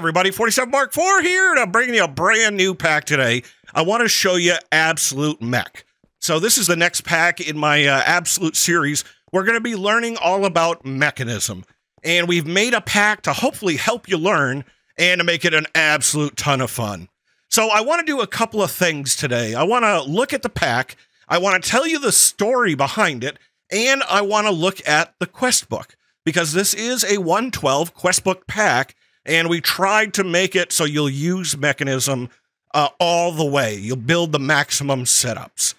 everybody, 47 Mark IV here, and I'm bringing you a brand new pack today. I want to show you Absolute Mech. So this is the next pack in my Absolute series. We're going to be learning all about mechanism, and we've made a pack to hopefully help you learn and to make it an absolute ton of fun. So I want to do a couple of things today. I want to look at the pack, I want to tell you the story behind it, and I want to look at the quest book, because this is a 112 quest book pack, and we tried to make it so you'll use mechanism all the way. You'll build the maximum setups.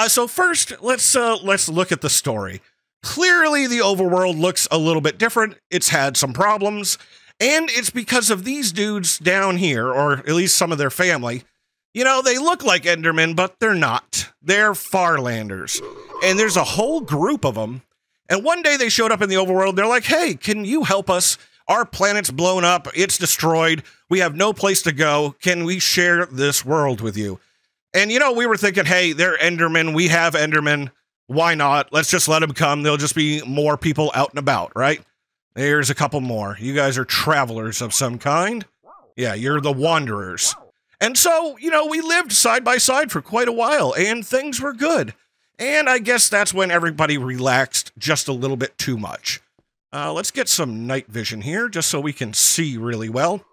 So first, let's look at the story. Clearly, the overworld looks a little bit different. It's had some problems, and it's because of these dudes down here, or at least some of their family. You know, they look like Endermen, but they're not. They're Farlanders, and there's a whole group of them. And one day they showed up in the overworld. They're like, hey, can you help us? Our planet's blown up. It's destroyed. We have no place to go. Can we share this world with you? And, you know, we were thinking, hey, they're Endermen. We have Endermen. Why not? Let's just let them come. There'll just be more people out and about, right? There's a couple more. You guys are travelers of some kind. Yeah, you're the wanderers. And so, you know, we lived side by side for quite a while, and things were good. And I guess that's when everybody relaxed just a little bit too much. Let's get some night vision here, just so we can see really well.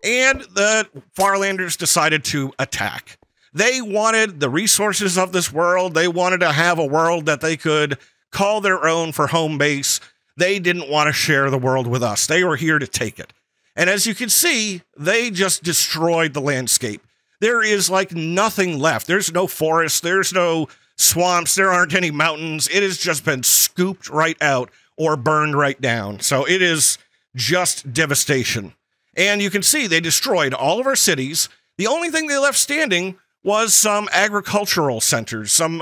And the Farlanders decided to attack. They wanted the resources of this world. They wanted to have a world that they could call their own for home base. They didn't want to share the world with us. They were here to take it. And as you can see, they just destroyed the landscape. There is like nothing left. There's no forest. There's no swamps. There aren't any mountains. It has just been scooped right out or burned right down. So it is just devastation. And you can see they destroyed all of our cities. The only thing they left standing was some agricultural centers, some,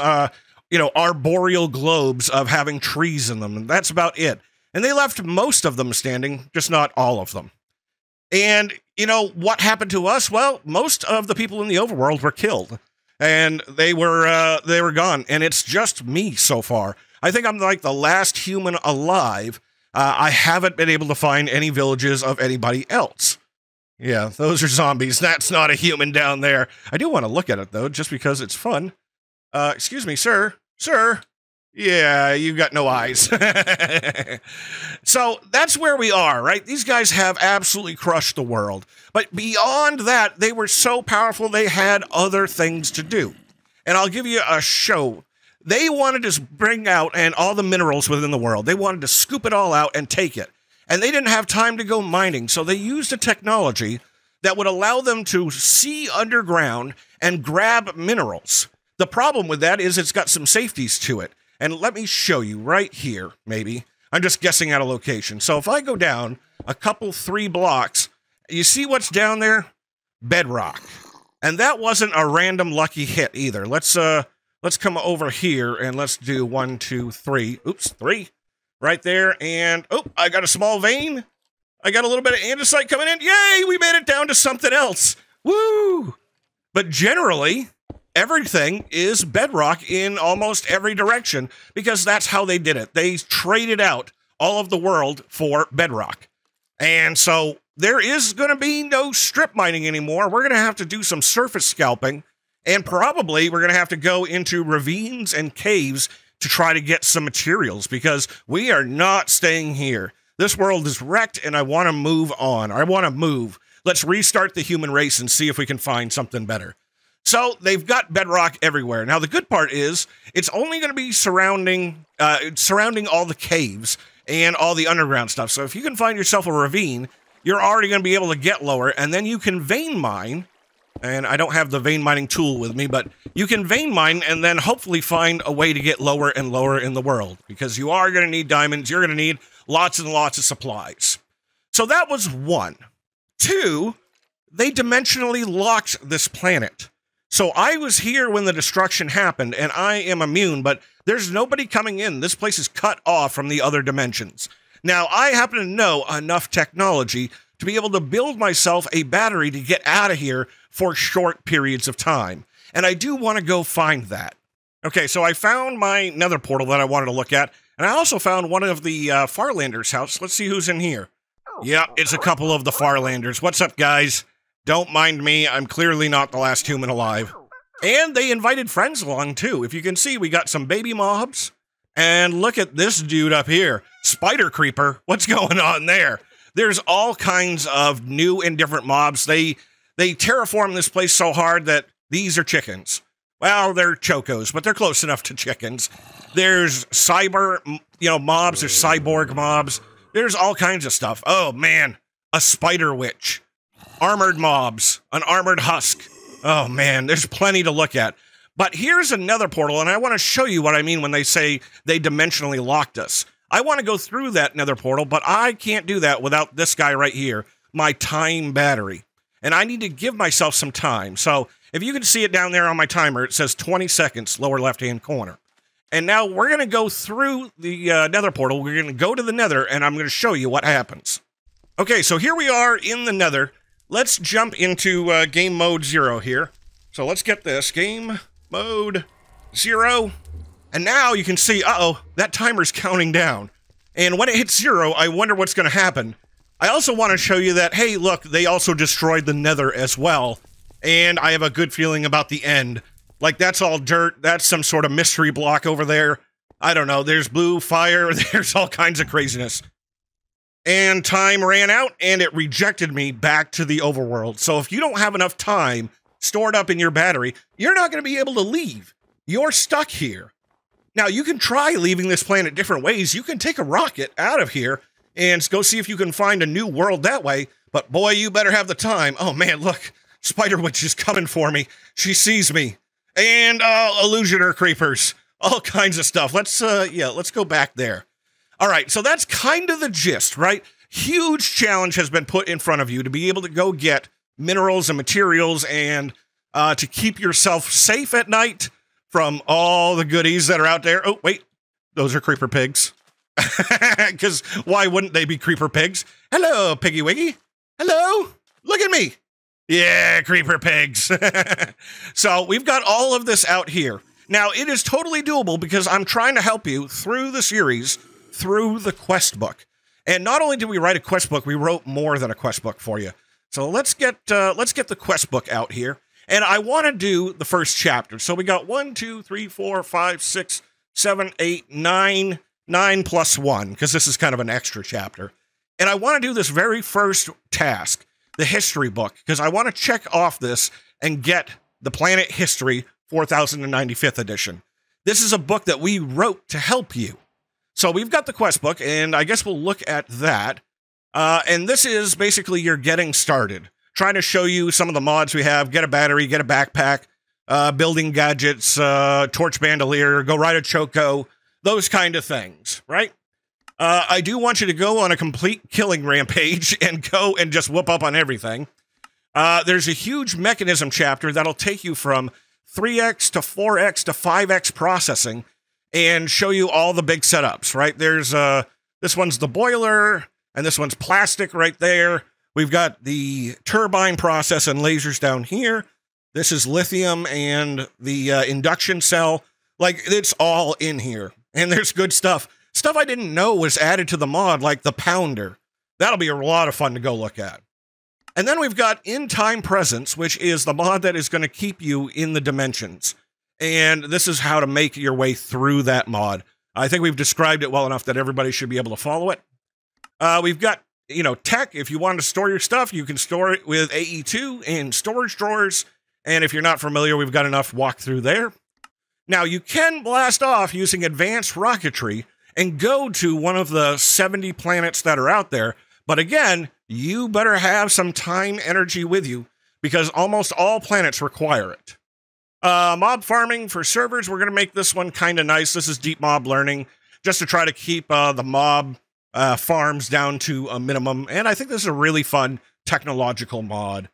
arboreal globes of having trees in them. And that's about it. And they left most of them standing, just not all of them. And, you know, what happened to us? Well, most of the people in the overworld were killed. And they were gone. And it's just me so far. I think I'm like the last human alive. I haven't been able to find any villages of anybody else. Yeah, those are zombies. That's not a human down there. I do want to look at it, though, just because it's fun. Excuse me, sir. Sir. Yeah, you got no eyes. So that's where we are, right? These guys have absolutely crushed the world. But beyond that, they were so powerful, they had other things to do. And I'll give you a show. They wanted to bring out and all the minerals within the world. They wanted to scoop it all out and take it. And they didn't have time to go mining, so they used a technology that would allow them to see underground and grab minerals. The problem with that is it's got some safeties to it. And let me show you right here, maybe. I'm just guessing at a location. So if I go down a couple, 3 blocks, you see what's down there? Bedrock. And that wasn't a random lucky hit either. Let's come over here and let's do 1, 2, 3. Oops, 3. Right there, and, oh, I got a small vein. I got a little bit of andesite coming in. Yay, we made it down to something else. Woo! But generally, everything is bedrock in almost every direction, because that's how they did it. They traded out all of the world for bedrock. And so there is going to be no strip mining anymore. We're going to have to do some surface scalping, and probably we're going to have to go into ravines and caves to try to get some materials, because we are not staying here. This world is wrecked, and I want to move on. I want to move. Let's restart the human race and see if we can find something better. So they've got bedrock everywhere. Now, the good part is it's only going to be surrounding all the caves and all the underground stuff. So if you can find yourself a ravine, you're already going to be able to get lower, and then you can vein mine. And I don't have the vein mining tool with me, but you can vein mine and then hopefully find a way to get lower and lower in the world, because you are going to need diamonds. You're going to need lots and lots of supplies. So that was 1. 2, they dimensionally locked this planet. So I was here when the destruction happened, and I am immune, but there's nobody coming in. This place is cut off from the other dimensions. Now, I happen to know enough technology to be able to build myself a battery to get out of here for short periods of time. And I do want to go find that. Okay, so I found my nether portal that I wanted to look at, and I also found one of the Farlanders' house. Let's see who's in here. Yeah, it's a couple of the Farlanders. What's up, guys? Don't mind me, I'm clearly not the last human alive. And they invited friends along, too. If you can see, we got some baby mobs. And look at this dude up here. Spider Creeper. What's going on there? There's all kinds of new and different mobs. They terraform this place so hard that these are chickens. Well, they're chocos, but they're close enough to chickens. There's cyber, mobs. There's cyborg mobs. There's all kinds of stuff. Oh, man. A spider witch. Armored mobs. An armored husk. Oh, man. There's plenty to look at. But here's another portal, and I want to show you what I mean when they say they dimensionally locked us. I want to go through that nether portal, but I can't do that without this guy right here, my time battery. And I need to give myself some time. So if you can see it down there on my timer, it says 20 seconds, lower left-hand corner. And now we're going to go through the nether portal. We're going to go to the nether, and I'm going to show you what happens. Okay, so here we are in the nether. Let's jump into game mode 0 here. So let's get this. Game mode 0. And now you can see, uh-oh, that timer's counting down. And when it hits 0, I wonder what's going to happen. I also want to show you that, hey, look, they also destroyed the nether as well. And I have a good feeling about the end. Like, that's all dirt. That's some sort of mystery block over there. I don't know. There's blue fire. There's all kinds of craziness. And time ran out, and it rejected me back to the overworld. So if you don't have enough time stored up in your battery, you're not going to be able to leave. You're stuck here. Now, you can try leaving this planet different ways. You can take a rocket out of here and go see if you can find a new world that way. But boy, you better have the time. Oh, man, look. Spider Witch is coming for me. She sees me. And illusioner creepers. All kinds of stuff. Let's go back there. All right, so that's kind of the gist, right? Huge challenge has been put in front of you to be able to go get minerals and materials and to keep yourself safe at night from all the goodies that are out there. Oh, wait, those are creeper pigs. Because why wouldn't they be creeper pigs? Hello, Piggy Wiggy. Hello, look at me. Yeah, creeper pigs. So we've got all of this out here. Now, it is totally doable because I'm trying to help you through the series, through the quest book. And not only did we write a quest book, we wrote more than a quest book for you. So let's get the quest book out here. And I want to do the first chapter. So we got 1, 2, 3, 4, 5, 6, 7, 8, 9, 9 plus 1, because this is kind of an extra chapter. And I want to do this very first task, the history book, because I want to check off this and get the Planet History 4095th edition. This is a book that we wrote to help you. So we've got the quest book, and I guess we'll look at that. And this is basically your getting started. Trying to show you some of the mods we have. Get a battery, get a backpack, building gadgets, torch bandolier, go ride a choco, those kind of things, right? I do want you to go on a complete killing rampage and go and just whoop up on everything. There's a huge mechanism chapter that'll take you from 3x to 4x to 5x processing and show you all the big setups, right? There's this one's the boiler, and this one's plastic right there. We've got the turbine process and lasers down here. This is lithium and the induction cell. Like, it's all in here. And there's good stuff. Stuff I didn't know was added to the mod, like the pounder. That'll be a lot of fun to go look at. And then we've got In-Time Presence, which is the mod that is going to keep you in the dimensions. And this is how to make your way through that mod. I think we've described it well enough that everybody should be able to follow it. We've got, tech. If you want to store your stuff, you can store it with AE2 in storage drawers. And if you're not familiar, we've got enough walkthrough there. Now, you can blast off using advanced rocketry and go to one of the 70 planets that are out there. But again, you better have some time energy with you because almost all planets require it. Mob farming for servers, we're going to make this one kind of nice. This is deep mob learning, just to try to keep the mob farms down to a minimum. And I think this is a really fun technological mod.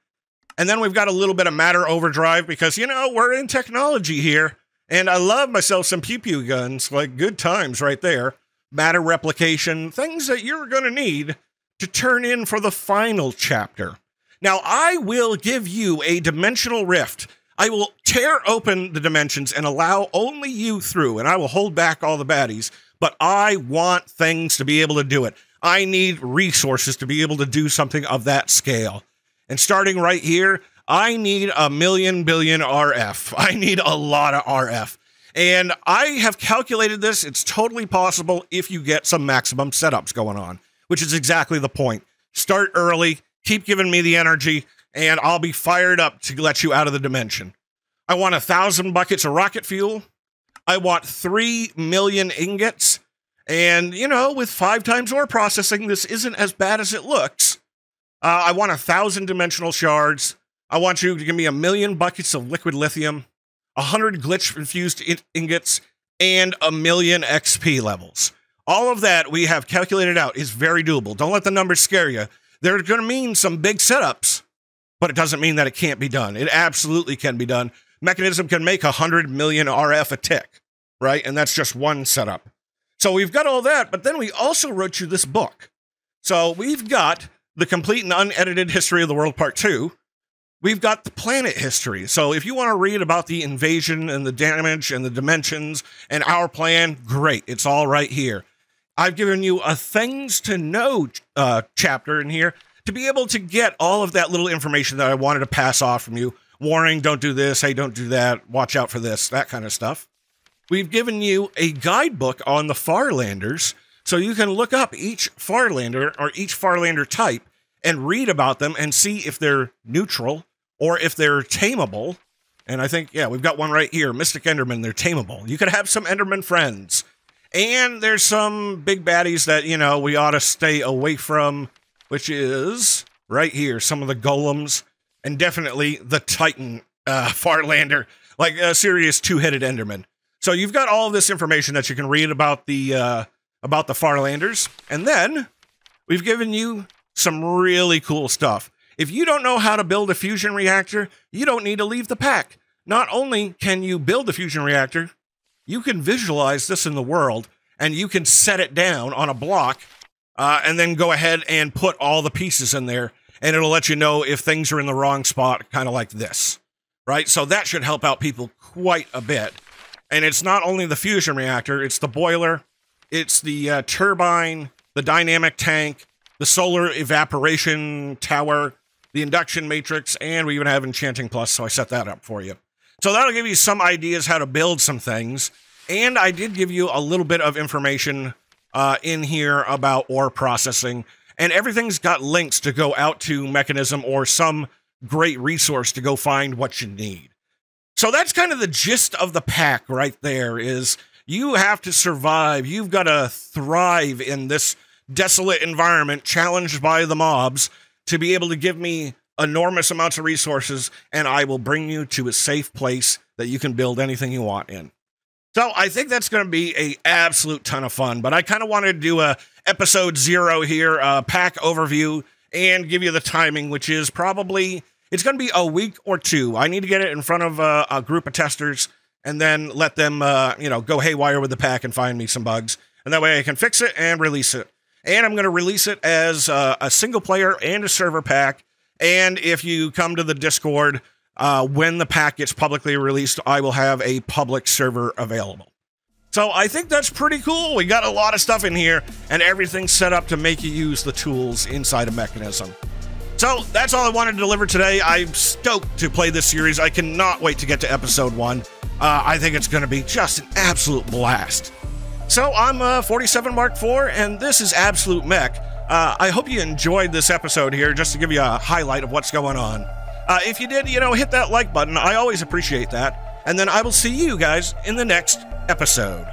And then we've got a little bit of matter overdrive because, we're in technology here. And I love myself some pew-pew guns, like good times right there. Matter replication, things that you're going to need to turn in for the final chapter. Now, I will give you a dimensional rift. I will tear open the dimensions and allow only you through, and I will hold back all the baddies, but I want things to be able to do it. I need resources to be able to do something of that scale. And starting right here, I need a million billion RF. I need a lot of RF. And I have calculated this. It's totally possible if you get some maximum setups going on, which is exactly the point. Start early, keep giving me the energy, and I'll be fired up to let you out of the dimension. I want 1,000 buckets of rocket fuel. I want 3 million ingots. And, you know, with 5 times ore processing, this isn't as bad as it looks. I want 1,000 dimensional shards. I want you to give me 1 million buckets of liquid lithium, 100 glitch-infused ingots, and 1 million XP levels. All of that we have calculated out is very doable. Don't let the numbers scare you. They're going to mean some big setups, but it doesn't mean that it can't be done. It absolutely can be done. Mechanism can make 100 million RF a tick, right? And that's just one setup. So we've got all that, but then we also wrote you this book. So we've got the complete and unedited history of the world, part 2. We've got the planet history. So if you want to read about the invasion and the damage and the dimensions and our plan, great. It's all right here. I've given you a things to know chapter in here to be able to get all of that little information that I wanted to pass off from you. Warning, don't do this. Hey, don't do that. Watch out for this, that kind of stuff. We've given you a guidebook on the Farlanders, so you can look up each Farlander or each Farlander type and read about them and see if they're neutral or if they're tameable. And I think, yeah, we've got one right here. Mystic Enderman, they're tameable. You could have some Enderman friends. And there's some big baddies that, you know, we ought to stay away from, which is right here. Some of the golems and definitely the Titan Farlander, like a serious 2-headed Enderman. So you've got all of this information that you can read about the Farlanders. And then we've given you some really cool stuff. If you don't know how to build a fusion reactor, you don't need to leave the pack. Not only can you build a fusion reactor, you can visualize this in the world, and you can set it down on a block, and then go ahead and put all the pieces in there, and it'll let you know if things are in the wrong spot, kind of like this, right? So that should help out people quite a bit. And it's not only the fusion reactor, it's the boiler, it's the turbine, the dynamic tank, the solar evaporation tower, the induction matrix, and we even have Enchanting Plus, so I set that up for you. So that'll give you some ideas how to build some things. And I did give you a little bit of information in here about ore processing. And everything's got links to go out to Mechanism or some great resource to go find what you need. So that's kind of the gist of the pack right there, is you have to survive. You've got to thrive in this desolate environment, challenged by the mobs, to be able to give me enormous amounts of resources, and I will bring you to a safe place that you can build anything you want in. So I think that's going to be an absolute ton of fun, but I kind of wanted to do a episode 0 here, pack overview, and give you the timing, which is probably, it's going to be a week or 2. I need to get it in front of a group of testers and then let them, you know, go haywire with the pack and find me some bugs. And that way I can fix it and release it. And I'm going to release it as a single player and a server pack. And if you come to the Discord, when the pack gets publicly released, I will have a public server available. So I think that's pretty cool. We got a lot of stuff in here, and everything's set up to make you use the tools inside of Mechanism. So that's all I wanted to deliver today. I'm stoked to play this series. I cannot wait to get to episode 1. I think it's going to be just an absolute blast. So I'm 47 Mark IV, and this is Absolute Mech. I hope you enjoyed this episode here, just to give you a highlight of what's going on. If you did, you know, hit that like button. I always appreciate that. And then I will see you guys in the next episode.